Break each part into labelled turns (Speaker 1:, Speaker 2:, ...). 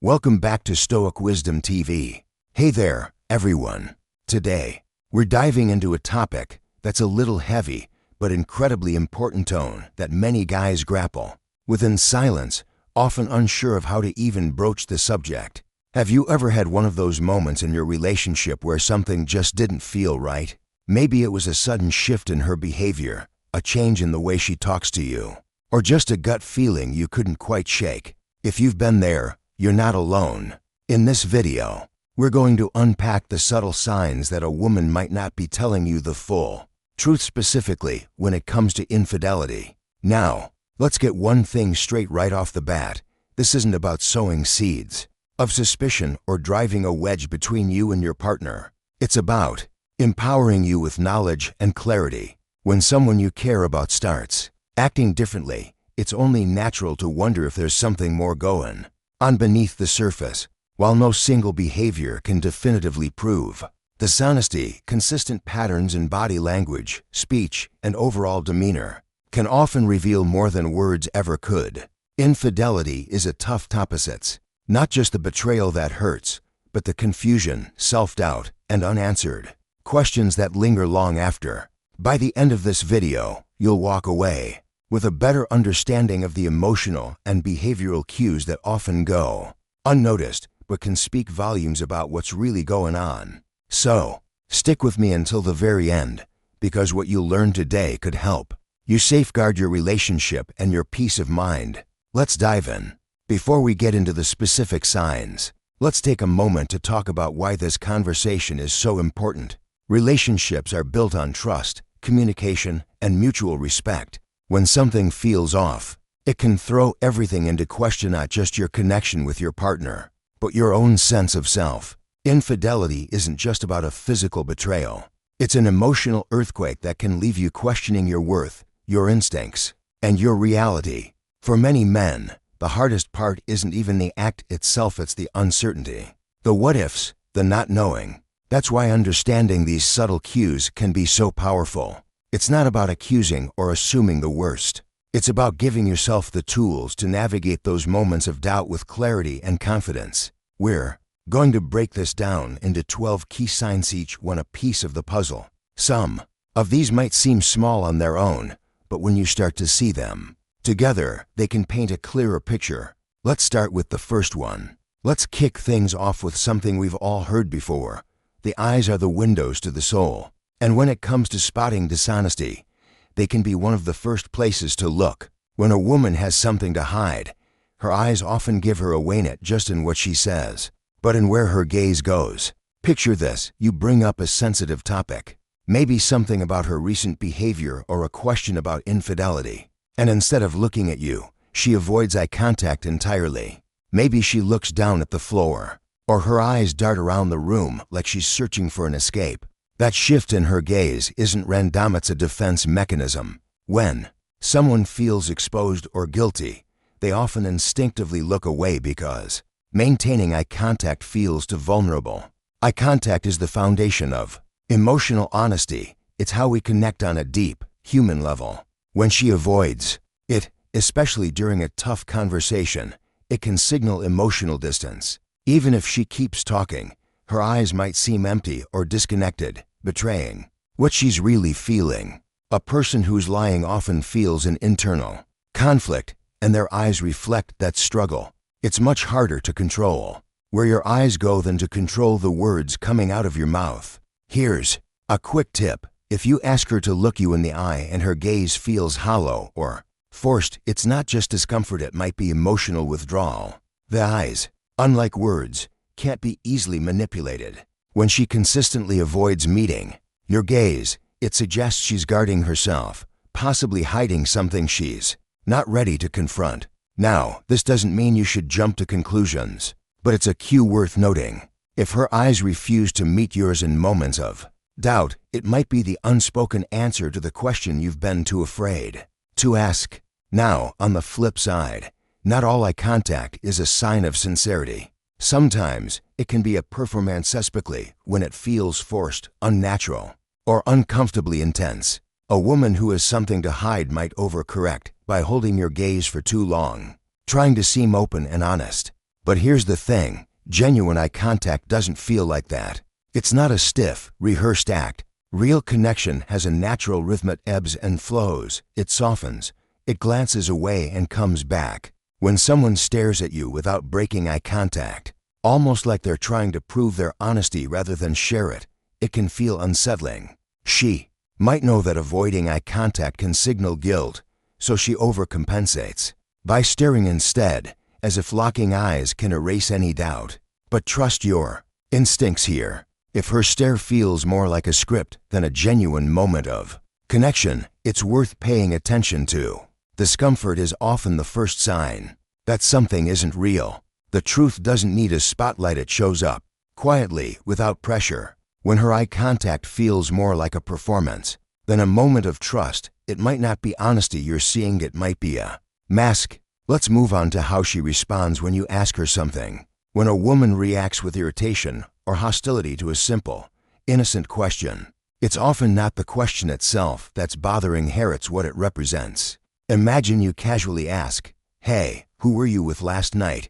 Speaker 1: Welcome back to Stoic Wisdom TV. Hey there, everyone. Today, we're diving into a topic that's a little heavy, but incredibly important tone that many guys grapple with in silence, often unsure of how to even broach the subject. Have you ever had one of those moments in your relationship where something just didn't feel right? Maybe it was a sudden shift in her behavior, a change in the way she talks to you, or just a gut feeling you couldn't quite shake. If you've been there, you're not alone. In this video, we're going to unpack the subtle signs that a woman might not be telling you the full truth, specifically when it comes to infidelity. Now, let's get one thing straight right off the bat. This isn't about sowing seeds of suspicion or driving a wedge between you and your partner. It's about empowering you with knowledge and clarity. When someone you care about starts acting differently, it's only natural to wonder if there's something more going on beneath the surface. While no single behavior can definitively prove dishonesty, consistent patterns in body language, speech, and overall demeanor can often reveal more than words ever could. Infidelity is a tough topic. Not just the betrayal that hurts, but the confusion, self-doubt, and unanswered questions that linger long after. By the end of this video, you'll walk away with a better understanding of the emotional and behavioral cues that often go unnoticed but can speak volumes about what's really going on. So, stick with me until the very end, because what you'll learn today could help you safeguard your relationship and your peace of mind. Let's dive in. Before we get into the specific signs, let's take a moment to talk about why this conversation is so important. Relationships are built on trust, communication, and mutual respect. When something feels off, it can throw everything into question, not just your connection with your partner, but your own sense of self. Infidelity isn't just about a physical betrayal. It's an emotional earthquake that can leave you questioning your worth, your instincts, and your reality. For many men, the hardest part isn't even the act itself, it's the uncertainty, the what-ifs, the not knowing. That's why understanding these subtle cues can be so powerful. It's not about accusing or assuming the worst. It's about giving yourself the tools to navigate those moments of doubt with clarity and confidence. We're going to break this down into 12 key signs, each one a piece of the puzzle. Some of these might seem small on their own, but when you start to see them together, they can paint a clearer picture. Let's start with the first one. Let's kick things off with something we've all heard before. The eyes are the windows to the soul. And when it comes to spotting dishonesty, they can be one of the first places to look. When a woman has something to hide, her eyes often give her away, not just in what she says, but in where her gaze goes. Picture this: you bring up a sensitive topic, maybe something about her recent behavior or a question about infidelity, and instead of looking at you, she avoids eye contact entirely. Maybe she looks down at the floor, or her eyes dart around the room like she's searching for an escape. That shift in her gaze isn't random, it's a defense mechanism. When someone feels exposed or guilty, they often instinctively look away because maintaining eye contact feels too vulnerable. Eye contact is the foundation of emotional honesty. It's how we connect on a deep, human level. When she avoids it, especially during a tough conversation, it can signal emotional distance. Even if she keeps talking, her eyes might seem empty or disconnected, betraying what she's really feeling. A person who's lying often feels an internal conflict, and their eyes reflect that struggle. It's much harder to control where your eyes go than to control the words coming out of your mouth. Here's a quick tip. If you ask her to look you in the eye and her gaze feels hollow or forced, it's not just discomfort, it might be emotional withdrawal. The eyes, unlike words, can't be easily manipulated. When she consistently avoids meeting your gaze, it suggests she's guarding herself, possibly hiding something she's not ready to confront. Now, this doesn't mean you should jump to conclusions, but it's a cue worth noting. If her eyes refuse to meet yours in moments of doubt, it might be the unspoken answer to the question you've been too afraid to ask. Now, on the flip side, not all eye contact is a sign of sincerity. Sometimes it can be a performance, especially when it feels forced, unnatural, or uncomfortably intense. A woman who has something to hide might overcorrect by holding your gaze for too long, trying to seem open and honest. But here's the thing, genuine eye contact doesn't feel like that. It's not a stiff, rehearsed act. Real connection has a natural rhythm. It ebbs and flows, it softens, it glances away and comes back. When someone stares at you without breaking eye contact, almost like they're trying to prove their honesty rather than share it, it can feel unsettling. She might know that avoiding eye contact can signal guilt, so she overcompensates by staring instead, as if locking eyes can erase any doubt. But trust your instincts here. If her stare feels more like a script than a genuine moment of connection, it's worth paying attention to. Discomfort is often the first sign that something isn't real. The truth doesn't need a spotlight. It shows up quietly, without pressure. When her eye contact feels more like a performance than a moment of trust, it might not be honesty you're seeing, it might be a mask. Let's move on to how she responds when you ask her something. When a woman reacts with irritation or hostility to a simple, innocent question, it's often not the question itself that's bothering her, it's what it represents. Imagine you casually ask, "Hey, who were you with last night?"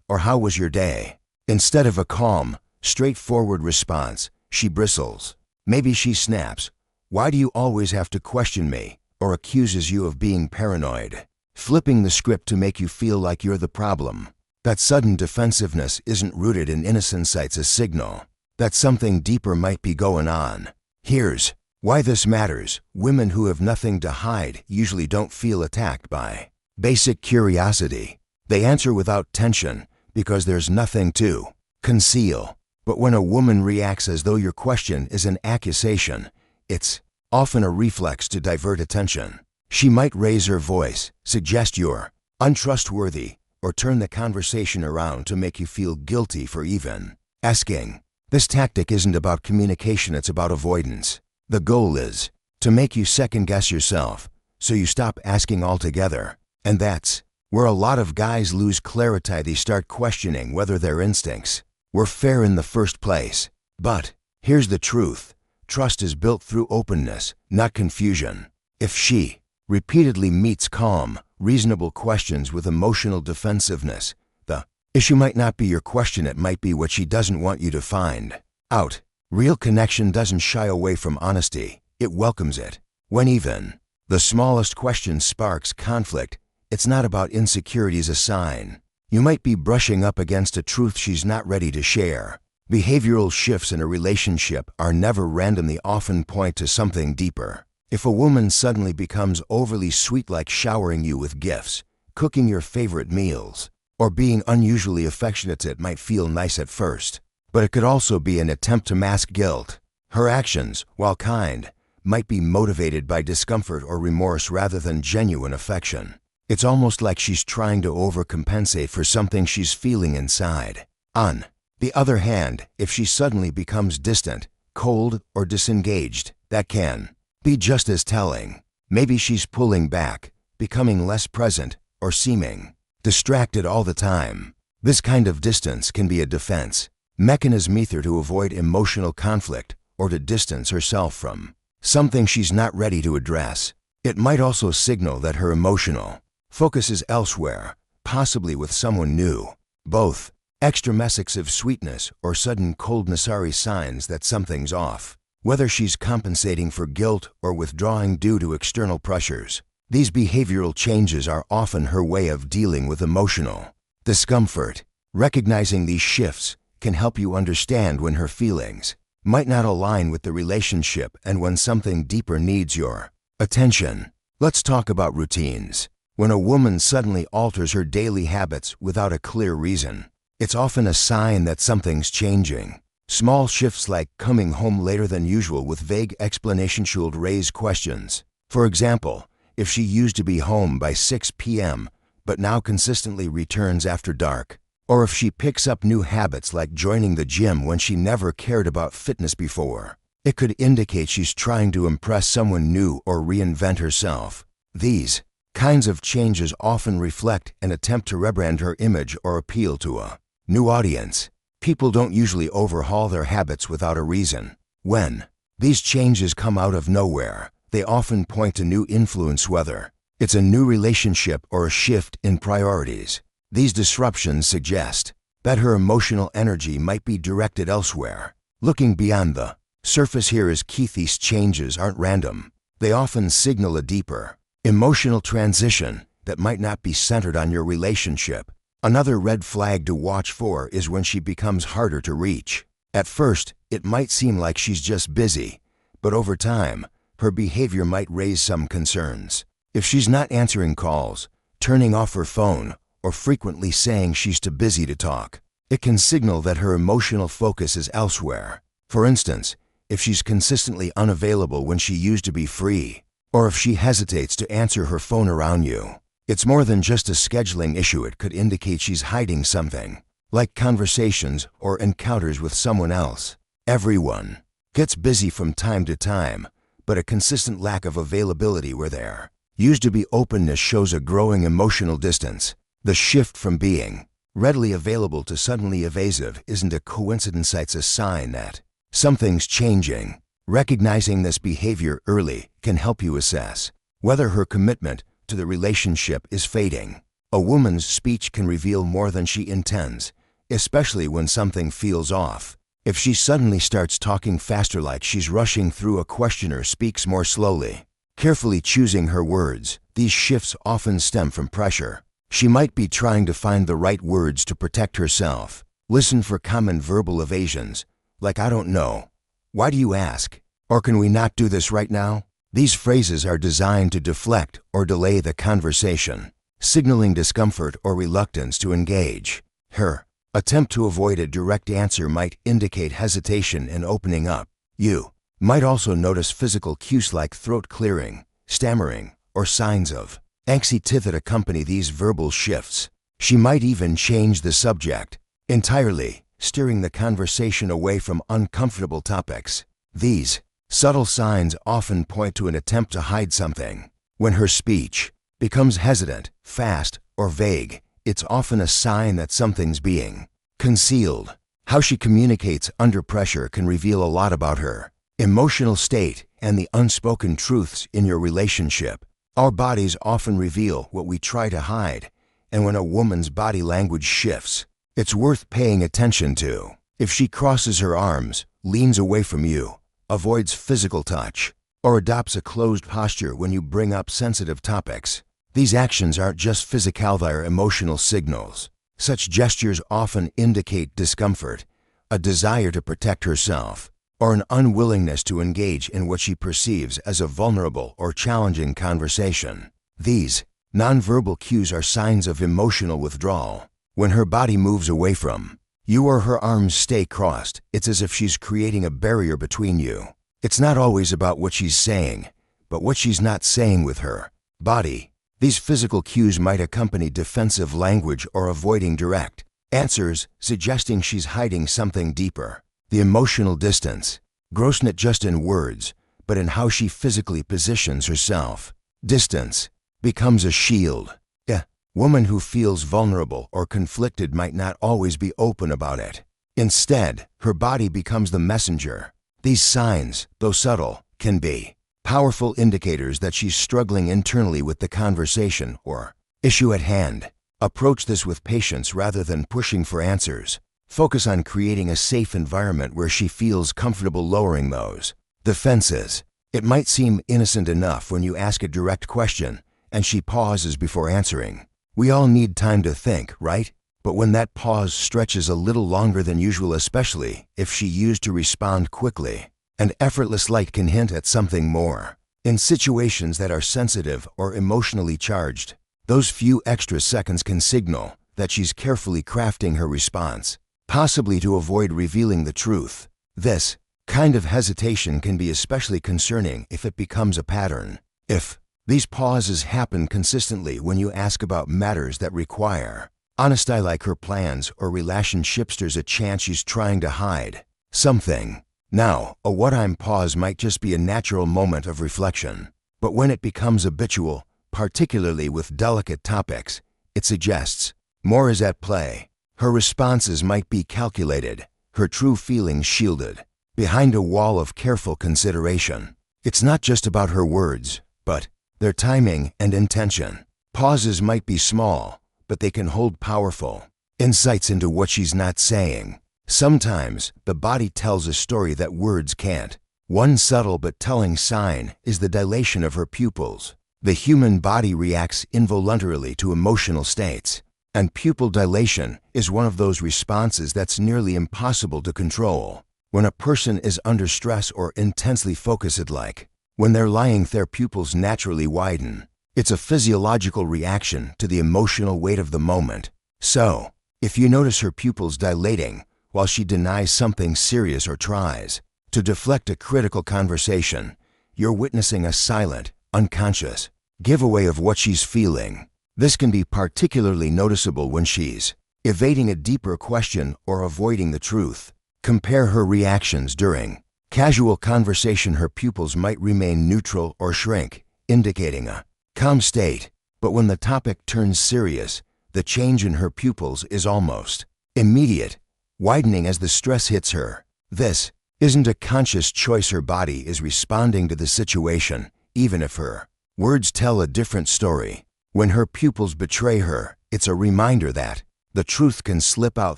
Speaker 1: or "How was your day?" Instead of a calm, straightforward response, she bristles. Maybe she snaps, "Why do you always have to question me?" or accuses you of being paranoid, flipping the script to make you feel like you're the problem. That sudden defensiveness isn't rooted in innocence, it's a signal that something deeper might be going on. Here's why this matters. Women who have nothing to hide usually don't feel attacked by basic curiosity. They answer without tension because there's nothing to conceal. But when a woman reacts as though your question is an accusation, it's often a reflex to divert attention. She might raise her voice, suggest you're untrustworthy, or turn the conversation around to make you feel guilty for even asking. This tactic isn't about communication, it's about avoidance. The goal is to make you second-guess yourself, so you stop asking altogether. And that's where a lot of guys lose clarity. They start questioning whether their instincts were fair in the first place. But here's the truth. Trust is built through openness, not confusion. If she repeatedly meets calm, reasonable questions with emotional defensiveness, the issue might not be your question, it might be what she doesn't want you to find out. Real connection doesn't shy away from honesty, it welcomes it. When even the smallest question sparks conflict, it's not about insecurity as a sign. You might be brushing up against a truth she's not ready to share. Behavioral shifts in a relationship are never random, they often point to something deeper. If a woman suddenly becomes overly sweet, like showering you with gifts, cooking your favorite meals, or being unusually affectionate, it might feel nice at first. But it could also be an attempt to mask guilt. Her actions, while kind, might be motivated by discomfort or remorse rather than genuine affection. It's almost like she's trying to overcompensate for something she's feeling inside. On the other hand, if she suddenly becomes distant, cold, or disengaged, that can be just as telling. Maybe she's pulling back, becoming less present, or seeming distracted all the time. This kind of distance can be a defense mechanism, either to avoid emotional conflict or to distance herself from something she's not ready to address. It might also signal that her emotional focus is elsewhere, possibly with someone new. Both extremessive sweetness or sudden coldness are signs that something's off. Whether she's compensating for guilt or withdrawing due to external pressures, these behavioral changes are often her way of dealing with emotional discomfort. Recognizing these shifts can help you understand when her feelings might not align with the relationship and when something deeper needs your attention. Let's talk about routines. When a woman suddenly alters her daily habits without a clear reason, it's often a sign that something's changing. Small shifts like coming home later than usual with vague explanation should raise questions. For example, if she used to be home by 6 p.m. but now consistently returns after dark, or if she picks up new habits like joining the gym when she never cared about fitness before, it could indicate she's trying to impress someone new or reinvent herself. These kinds of changes often reflect an attempt to rebrand her image or appeal to a new audience. People don't usually overhaul their habits without a reason. When these changes come out of nowhere, they often point to new influence, whether it's a new relationship or a shift in priorities. These disruptions suggest that her emotional energy might be directed elsewhere. Looking beyond the surface here is key. These changes aren't random. They often signal a deeper, emotional transition that might not be centered on your relationship. Another red flag to watch for is when she becomes harder to reach. At first, it might seem like she's just busy, but over time, her behavior might raise some concerns. If she's not answering calls, turning off her phone, or frequently saying she's too busy to talk, it can signal that her emotional focus is elsewhere. For instance, if she's consistently unavailable when she used to be free, or if she hesitates to answer her phone around you, it's more than just a scheduling issue. It could indicate she's hiding something, like conversations or encounters with someone else. Everyone gets busy from time to time, but a consistent lack of availability where there used to be openness shows a growing emotional distance. The shift from being readily available to suddenly evasive isn't a coincidence. It's a sign that something's changing. Recognizing this behavior early can help you assess whether her commitment to the relationship is fading. A woman's speech can reveal more than she intends, especially when something feels off. If she suddenly starts talking faster, like she's rushing through a question, or speaks more slowly, carefully choosing her words, these shifts often stem from pressure. She might be trying to find the right words to protect herself. Listen for common verbal evasions, like "I don't know," "Why do you ask?" or "Can we not do this right now?" These phrases are designed to deflect or delay the conversation, signaling discomfort or reluctance to engage. Her attempt to avoid a direct answer might indicate hesitation in opening up. You might also notice physical cues like throat clearing, stammering, or signs of anxiety that accompany these verbal shifts. She might even change the subject entirely, steering the conversation away from uncomfortable topics. These subtle signs often point to an attempt to hide something. When her speech becomes hesitant, fast, or vague, it's often a sign that something's being concealed. How she communicates under pressure can reveal a lot about her emotional state and the unspoken truths in your relationship. Our bodies often reveal what we try to hide, and when a woman's body language shifts, it's worth paying attention to. If she crosses her arms, leans away from you, avoids physical touch, or adopts a closed posture when you bring up sensitive topics, these actions aren't just physical, they're emotional signals. Such gestures often indicate discomfort, a desire to protect herself, or an unwillingness to engage in what she perceives as a vulnerable or challenging conversation. These nonverbal cues are signs of emotional withdrawal. When her body moves away from you or her arms stay crossed, it's as if she's creating a barrier between you. It's not always about what she's saying, but what she's not saying with her body. These physical cues might accompany defensive language or avoiding direct answers, suggesting she's hiding something deeper. The emotional distance grows not just in words, but in how she physically positions herself. Distance becomes a shield. A woman who feels vulnerable or conflicted might not always be open about it. Instead, her body becomes the messenger. These signs, though subtle, can be powerful indicators that she's struggling internally with the conversation or issue at hand. Approach this with patience rather than pushing for answers. Focus on creating a safe environment where she feels comfortable lowering those defenses. It might seem innocent enough when you ask a direct question and she pauses before answering. We all need time to think, right? But when that pause stretches a little longer than usual, especially if she used to respond quickly, an effortless light can hint at something more. In situations that are sensitive or emotionally charged, those few extra seconds can signal that she's carefully crafting her response, possibly to avoid revealing the truth. This kind of hesitation can be especially concerning if it becomes a pattern. If these pauses happen consistently when you ask about matters that require honesty, like her plans or relationships, there's a chance she's trying to hide something. Now, a what-I'm pause might just be a natural moment of reflection, but when it becomes habitual, particularly with delicate topics, it suggests more is at play. Her responses might be calculated, her true feelings shielded behind a wall of careful consideration. It's not just about her words, but their timing and intention. Pauses might be small, but they can hold powerful insights into what she's not saying. Sometimes the body tells a story that words can't. One subtle but telling sign is the dilation of her pupils. The human body reacts involuntarily to emotional states, and pupil dilation is one of those responses that's nearly impossible to control. When a person is under stress or intensely focused, like when they're lying, their pupils naturally widen. It's a physiological reaction to the emotional weight of the moment. So, if you notice her pupils dilating while she denies something serious or tries to deflect a critical conversation, you're witnessing a silent, unconscious giveaway of what she's feeling. This can be particularly noticeable when she's evading a deeper question or avoiding the truth. Compare her reactions during casual conversation. Her pupils might remain neutral or shrink, indicating a calm state. But when the topic turns serious, the change in her pupils is almost immediate, widening as the stress hits her. This isn't a conscious choice. Her body is responding to the situation, even if her words tell a different story. When her pupils betray her, it's a reminder that the truth can slip out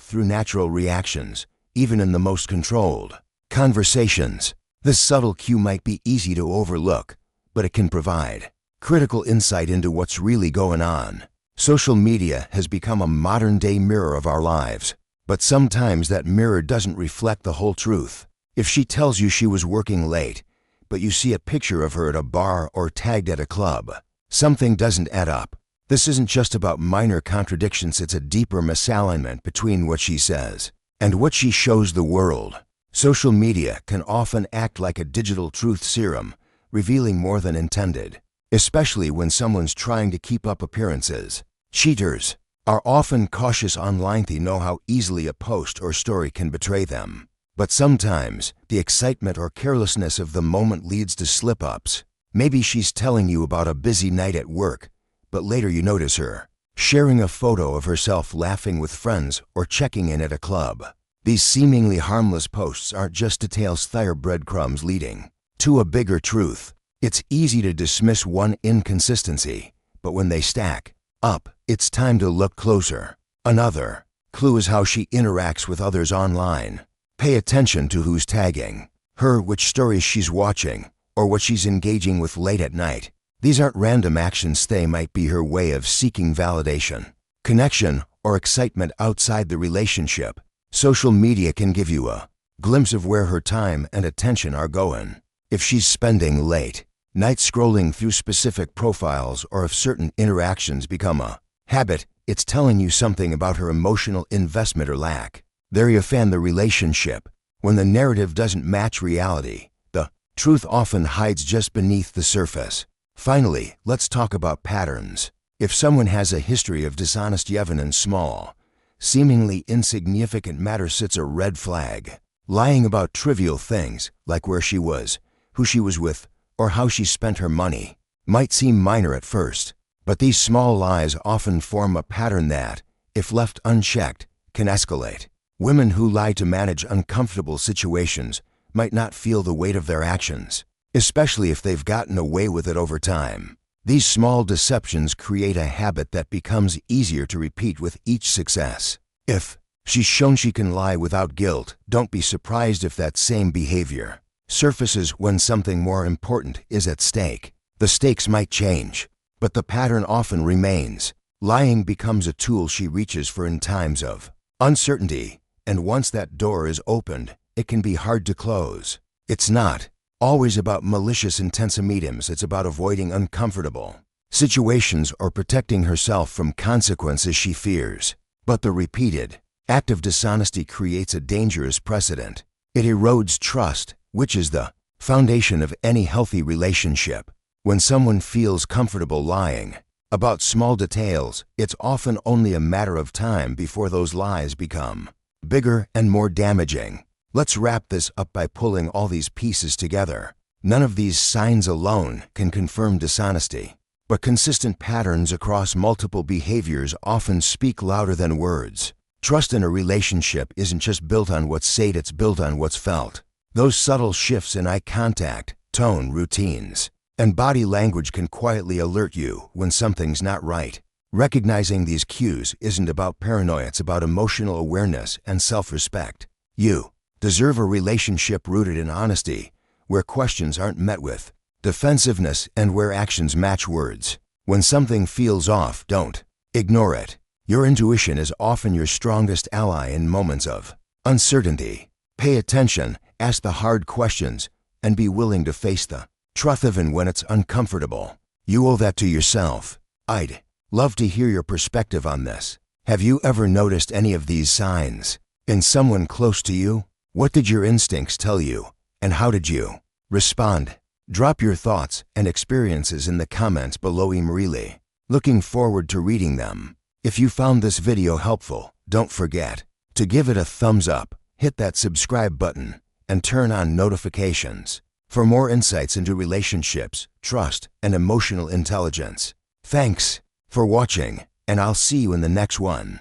Speaker 1: through natural reactions, even in the most controlled conversations. This subtle cue might be easy to overlook, but it can provide critical insight into what's really going on. Social media has become a modern-day mirror of our lives, but sometimes that mirror doesn't reflect the whole truth. If she tells you she was working late, but you see a picture of her at a bar or tagged at a club, something doesn't add up. This isn't just about minor contradictions, it's a deeper misalignment between what she says and what she shows the world. Social media can often act like a digital truth serum, revealing more than intended, especially when someone's trying to keep up appearances. Cheaters are often cautious online. They know how easily a post or story can betray them. But sometimes, the excitement or carelessness of the moment leads to slip-ups. Maybe she's telling you about a busy night at work, but later you notice her sharing a photo of herself laughing with friends or checking in at a club. These seemingly harmless posts aren't just details, they're breadcrumbs leading to a bigger truth. It's easy to dismiss one inconsistency, but when they stack up, it's time to look closer. Another clue is how she interacts with others online. Pay attention to who's tagging her, which stories she's watching, or what she's engaging with late at night. These aren't random actions, they might be her way of seeking validation, connection, or excitement outside the relationship. Social media can give you a glimpse of where her time and attention are going. If she's spending late nights scrolling through specific profiles, or if certain interactions become a habit, it's telling you something about her emotional investment or lack. There you find the relationship. When the narrative doesn't match reality, the truth often hides just beneath the surface. Finally, let's talk about patterns. If someone has a history of dishonesty even in small, seemingly insignificant matters, it's a red flag. Lying about trivial things, like where she was, who she was with, or how she spent her money, might seem minor at first, but these small lies often form a pattern that, if left unchecked, can escalate. Women who lie to manage uncomfortable situations might not feel the weight of their actions, especially if they've gotten away with it over time. These small deceptions create a habit that becomes easier to repeat with each success. If she's shown she can lie without guilt, don't be surprised if that same behavior surfaces when something more important is at stake. The stakes might change, but the pattern often remains. Lying becomes a tool she reaches for in times of uncertainty, and once that door is opened, it can be hard to close. It's not always about malicious intensimitums, it's about avoiding uncomfortable situations or protecting herself from consequences she fears. But the repeated act of dishonesty creates a dangerous precedent. It erodes trust, which is the foundation of any healthy relationship. When someone feels comfortable lying about small details, it's often only a matter of time before those lies become bigger and more damaging. Let's wrap this up by pulling all these pieces together. None of these signs alone can confirm dishonesty, but consistent patterns across multiple behaviors often speak louder than words. Trust in a relationship isn't just built on what's said, it's built on what's felt. Those subtle shifts in eye contact, tone, routines, and body language can quietly alert you when something's not right. Recognizing these cues isn't about paranoia, it's about emotional awareness and self-respect. You deserve a relationship rooted in honesty, where questions aren't met with defensiveness and where actions match words. When something feels off, don't ignore it. Your intuition is often your strongest ally in moments of uncertainty. Pay attention, ask the hard questions, and be willing to face the truth even when it's uncomfortable. You owe that to yourself. I'd love to hear your perspective on this. Have you ever noticed any of these signs in someone close to you? What did your instincts tell you, and how did you respond? Drop your thoughts and experiences in the comments below. I'm really looking forward to reading them. If you found this video helpful, don't forget to give it a thumbs up, hit that subscribe button, and turn on notifications for more insights into relationships, trust, and emotional intelligence. Thanks for watching, and I'll see you in the next one.